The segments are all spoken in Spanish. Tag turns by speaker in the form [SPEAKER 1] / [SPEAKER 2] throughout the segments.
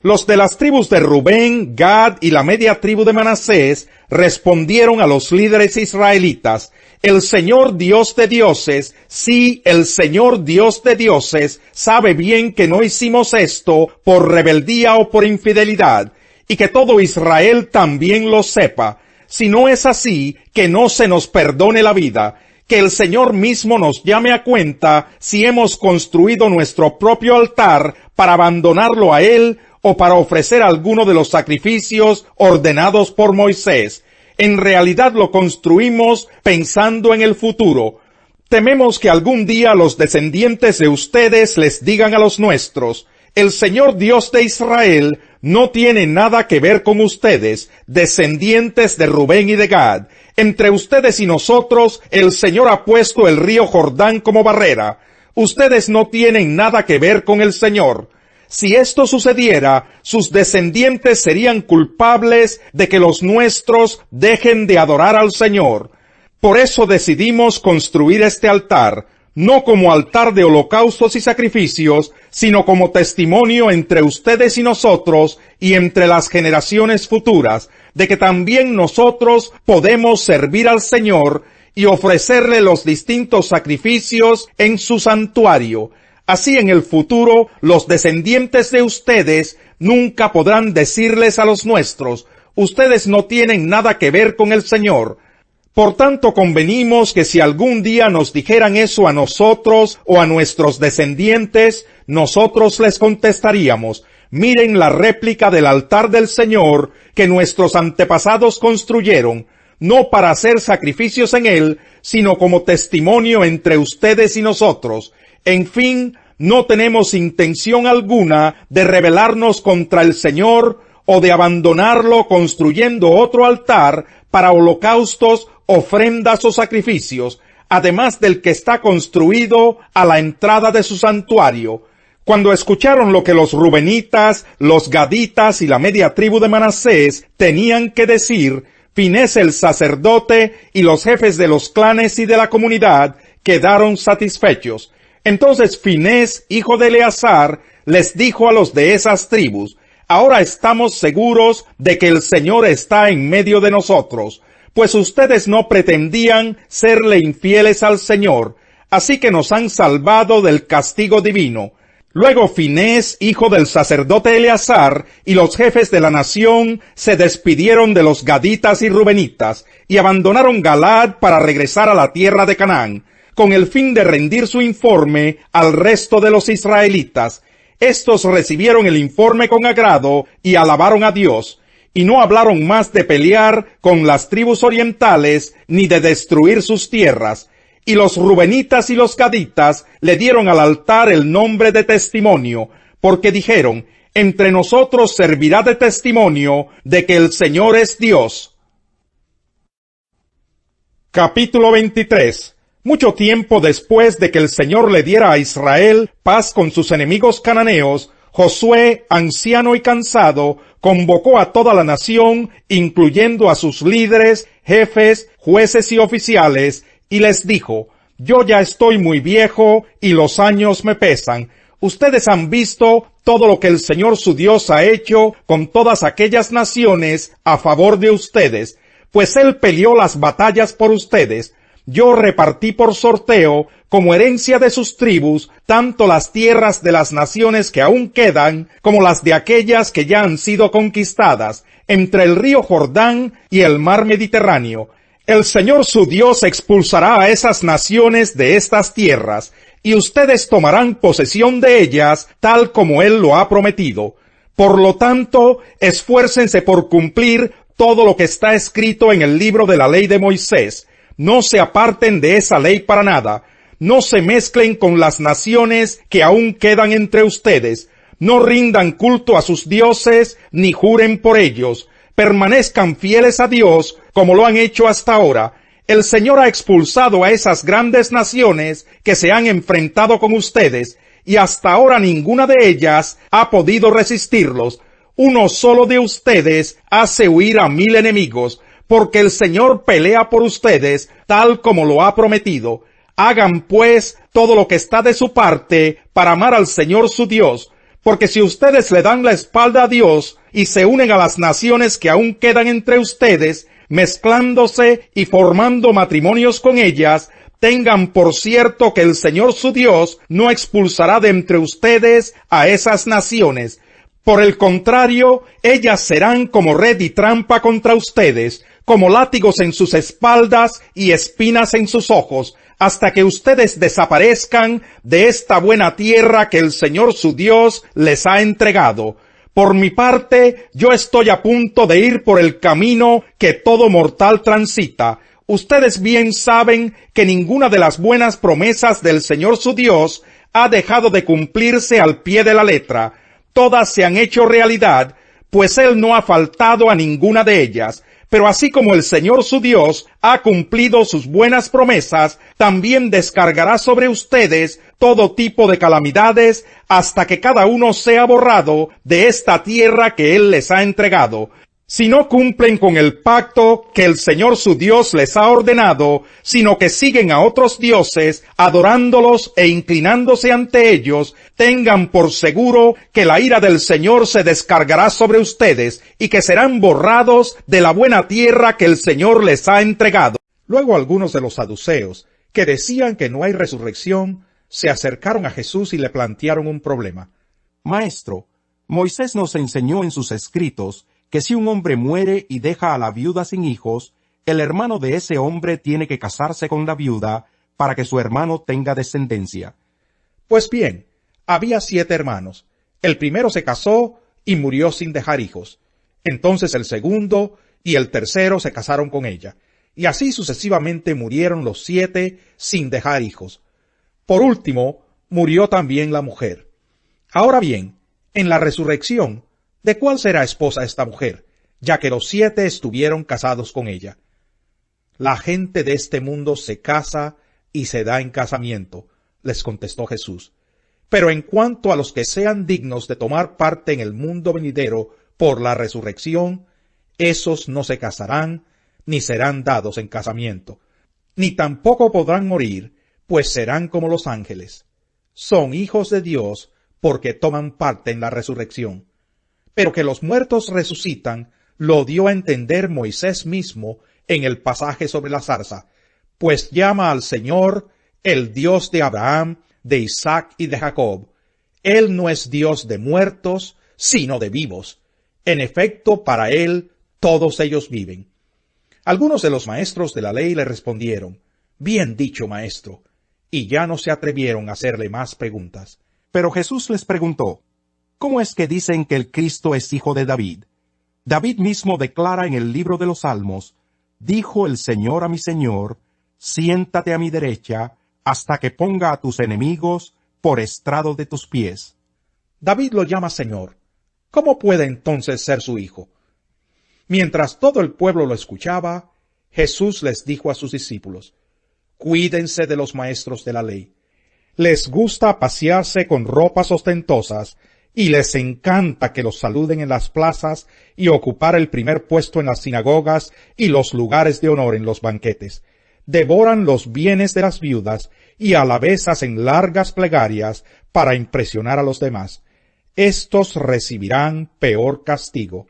[SPEAKER 1] Los de las tribus de Rubén, Gad y la media tribu de Manasés respondieron a los líderes israelitas: el Señor Dios de dioses, sí, el Señor Dios de dioses, sabe bien que no hicimos esto por rebeldía o por infidelidad, y que todo Israel también lo sepa. Si no es así, que no se nos perdone la vida. Que el Señor mismo nos llame a cuenta si hemos construido nuestro propio altar para abandonarlo a Él o para ofrecer alguno de los sacrificios ordenados por Moisés. En realidad lo construimos pensando en el futuro. Tememos que algún día los descendientes de ustedes les digan a los nuestros: el Señor Dios de Israel no tiene nada que ver con ustedes, descendientes de Rubén y de Gad. Entre ustedes y nosotros, el Señor ha puesto el río Jordán como barrera. Ustedes no tienen nada que ver con el Señor. Si esto sucediera, sus descendientes serían culpables de que los nuestros dejen de adorar al Señor. Por eso decidimos construir este altar, no como altar de holocaustos y sacrificios, sino como testimonio entre ustedes y nosotros y entre las generaciones futuras, de que también nosotros podemos servir al Señor y ofrecerle los distintos sacrificios en su santuario. Así en el futuro los descendientes de ustedes nunca podrán decirles a los nuestros: ustedes no tienen nada que ver con el Señor. Por tanto, convenimos que si algún día nos dijeran eso a nosotros o a nuestros descendientes, nosotros les contestaríamos: miren la réplica del altar del Señor que nuestros antepasados construyeron, no para hacer sacrificios en él, sino como testimonio entre ustedes y nosotros. En fin, no tenemos intención alguna de rebelarnos contra el Señor o de abandonarlo construyendo otro altar para holocaustos, ofrendas o sacrificios, además del que está construido a la entrada de su santuario. Cuando escucharon lo que los rubenitas, los gaditas y la media tribu de Manasés tenían que decir, Finés el sacerdote y los jefes de los clanes y de la comunidad quedaron satisfechos. Entonces Finés, hijo de Eleazar, les dijo a los de esas tribus: ahora estamos seguros de que el Señor está en medio de nosotros, pues ustedes no pretendían serle infieles al Señor, así que nos han salvado del castigo divino. Luego Finés, hijo del sacerdote Eleazar, y los jefes de la nación se despidieron de los gaditas y rubenitas, y abandonaron Galaad para regresar a la tierra de Canaán, con el fin de rendir su informe al resto de los israelitas. Estos recibieron el informe con agrado y alabaron a Dios, y no hablaron más de pelear con las tribus orientales ni de destruir sus tierras. Y los rubenitas y los gaditas le dieron al altar el nombre de testimonio, porque dijeron: entre nosotros servirá de testimonio de que el Señor es Dios. Capítulo 23. Mucho tiempo después de que el Señor le diera a Israel paz con sus enemigos cananeos, Josué, anciano y cansado, convocó a toda la nación, incluyendo a sus líderes, jefes, jueces y oficiales, y les dijo: yo ya estoy muy viejo y los años me pesan. Ustedes han visto todo lo que el Señor su Dios ha hecho con todas aquellas naciones a favor de ustedes, pues Él peleó las batallas por ustedes. Yo repartí por sorteo, como herencia de sus tribus, tanto las tierras de las naciones que aún quedan, como las de aquellas que ya han sido conquistadas, entre el río Jordán y el mar Mediterráneo. El Señor su Dios expulsará a esas naciones de estas tierras, y ustedes tomarán posesión de ellas, tal como Él lo ha prometido. Por lo tanto, esfuércense por cumplir todo lo que está escrito en el libro de la ley de Moisés. No se aparten de esa ley para nada. No se mezclen con las naciones que aún quedan entre ustedes. No rindan culto a sus dioses, ni juren por ellos. Permanezcan fieles a Dios, como lo han hecho hasta ahora. El Señor ha expulsado a esas grandes naciones que se han enfrentado con ustedes, y hasta ahora ninguna de ellas ha podido resistirlos. Uno solo de ustedes hace huir a 1000 enemigos, porque el Señor pelea por ustedes, tal como lo ha prometido. Hagan, pues, todo lo que está de su parte para amar al Señor su Dios, Porque si ustedes le dan la espalda a Dios y se unen a las naciones que aún quedan entre ustedes, mezclándose y formando matrimonios con ellas, tengan por cierto que el Señor su Dios no expulsará de entre ustedes a esas naciones. Por el contrario, ellas serán como red y trampa contra ustedes, como látigos en sus espaldas y espinas en sus ojos, hasta que ustedes desaparezcan de esta buena tierra que el Señor su Dios les ha entregado. Por mi parte, yo estoy a punto de ir por el camino que todo mortal transita. Ustedes bien saben que ninguna de las buenas promesas del Señor su Dios ha dejado de cumplirse al pie de la letra. Todas se han hecho realidad, pues Él no ha faltado a ninguna de ellas. Pero así como el Señor su Dios ha cumplido sus buenas promesas, también descargará sobre ustedes todo tipo de calamidades hasta que cada uno sea borrado de esta tierra que Él les ha entregado. Si no cumplen con el pacto que el Señor su Dios les ha ordenado, sino que siguen a otros dioses, adorándolos e inclinándose ante ellos, tengan por seguro que la ira del Señor se descargará sobre ustedes y que serán borrados de la buena tierra que el Señor les ha entregado. Luego algunos de los saduceos, que decían que no hay resurrección, se acercaron a Jesús y le plantearon un problema.
[SPEAKER 2] Maestro, Moisés nos enseñó en sus escritos que si un hombre muere y deja a la viuda sin hijos, el hermano de ese hombre tiene que casarse con la viuda para que su hermano tenga descendencia.
[SPEAKER 1] Pues bien, había 7 hermanos. El primero se casó y murió sin dejar hijos. Entonces el segundo y el tercero se casaron con ella. Y así sucesivamente murieron los 7 sin dejar hijos. Por último, murió también la mujer. Ahora bien, en la resurrección, ¿de cuál será esposa esta mujer, ya que los 7 estuvieron casados con ella? La gente de este mundo se casa y se da en casamiento, les contestó Jesús. Pero en cuanto a los que sean dignos de tomar parte en el mundo venidero por la resurrección, esos no se casarán, ni serán dados en casamiento, ni tampoco podrán morir, pues serán como los ángeles. Son hijos de Dios porque toman parte en la resurrección. Pero que los muertos resucitan, lo dio a entender Moisés mismo en el pasaje sobre la zarza, pues llama al Señor el Dios de Abraham, de Isaac y de Jacob. Él no es Dios de muertos, sino de vivos. En efecto, para Él todos ellos viven. Algunos de los maestros de la ley le respondieron, «Bien dicho, maestro», y ya no se atrevieron a hacerle más preguntas.
[SPEAKER 2] Pero Jesús les preguntó, ¿cómo es que dicen que el Cristo es hijo de David? David mismo declara en el libro de los Salmos, «Dijo el Señor a mi Señor, siéntate a mi derecha, hasta que ponga a tus enemigos por estrado de tus pies».
[SPEAKER 1] David lo llama Señor. ¿Cómo puede entonces ser su hijo? Mientras todo el pueblo lo escuchaba, Jesús les dijo a sus discípulos, «Cuídense de los maestros de la ley. Les gusta pasearse con ropas ostentosas, y les encanta que los saluden en las plazas y ocupar el primer puesto en las sinagogas y los lugares de honor en los banquetes. Devoran los bienes de las viudas y a la vez hacen largas plegarias para impresionar a los demás. Estos recibirán peor castigo.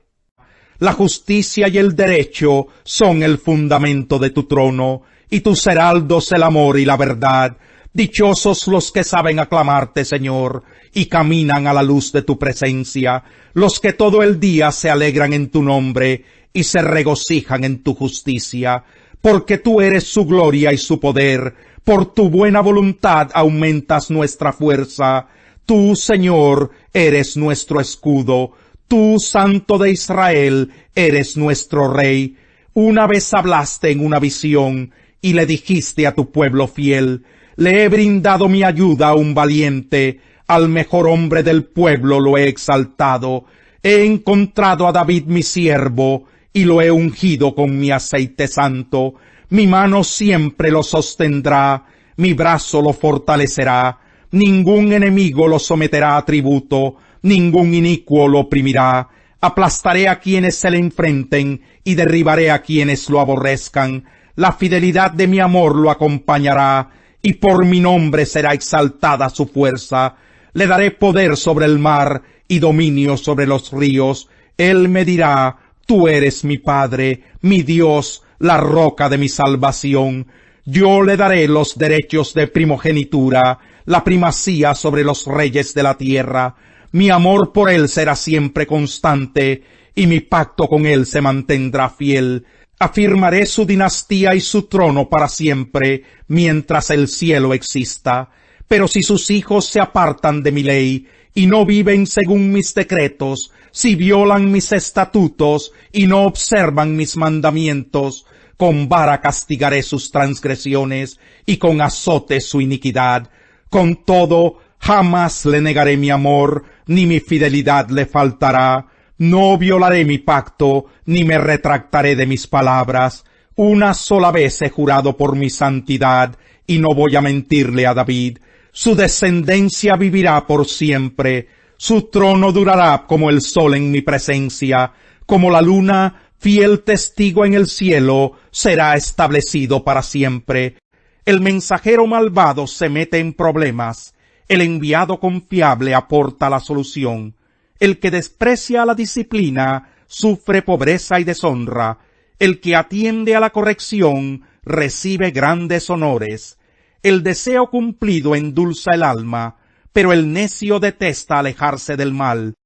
[SPEAKER 1] La justicia y el derecho son el fundamento de tu trono, y tus heraldos el amor y la verdad. Dichosos los que saben aclamarte, Señor, y caminan a la luz de tu presencia, los que todo el día se alegran en tu nombre y se regocijan en tu justicia, porque tú eres su gloria y su poder, por tu buena voluntad aumentas nuestra fuerza. Tú, Señor, eres nuestro escudo, tú, Santo de Israel, eres nuestro Rey. Una vez hablaste en una visión y le dijiste a tu pueblo fiel, le he brindado mi ayuda a un valiente, al mejor hombre del pueblo lo he exaltado. He encontrado a David mi siervo, y lo he ungido con mi aceite santo. Mi mano siempre lo sostendrá, mi brazo lo fortalecerá. Ningún enemigo lo someterá a tributo, ningún inicuo lo oprimirá. Aplastaré a quienes se le enfrenten, y derribaré a quienes lo aborrezcan. La fidelidad de mi amor lo acompañará, y por mi nombre será exaltada su fuerza. Le daré poder sobre el mar y dominio sobre los ríos. Él me dirá: tú eres mi Padre, mi Dios, la roca de mi salvación. Yo le daré los derechos de primogenitura, la primacía sobre los reyes de la tierra. Mi amor por él será siempre constante, y mi pacto con él se mantendrá fiel. Afirmaré su dinastía y su trono para siempre, mientras el cielo exista. Pero si sus hijos se apartan de mi ley, y no viven según mis decretos, si violan mis estatutos, y no observan mis mandamientos, con vara castigaré sus transgresiones, y con azote su iniquidad. Con todo, jamás le negaré mi amor, ni mi fidelidad le faltará. No violaré mi pacto, ni me retractaré de mis palabras. Una sola vez he jurado por mi santidad, y no voy a mentirle a David. Su descendencia vivirá por siempre. Su trono durará como el sol en mi presencia. Como la luna, fiel testigo en el cielo, será establecido para siempre. El mensajero malvado se mete en problemas. El enviado confiable aporta la solución. El que desprecia la disciplina sufre pobreza y deshonra. El que atiende a la corrección recibe grandes honores. El deseo cumplido endulza el alma, pero el necio detesta alejarse del mal.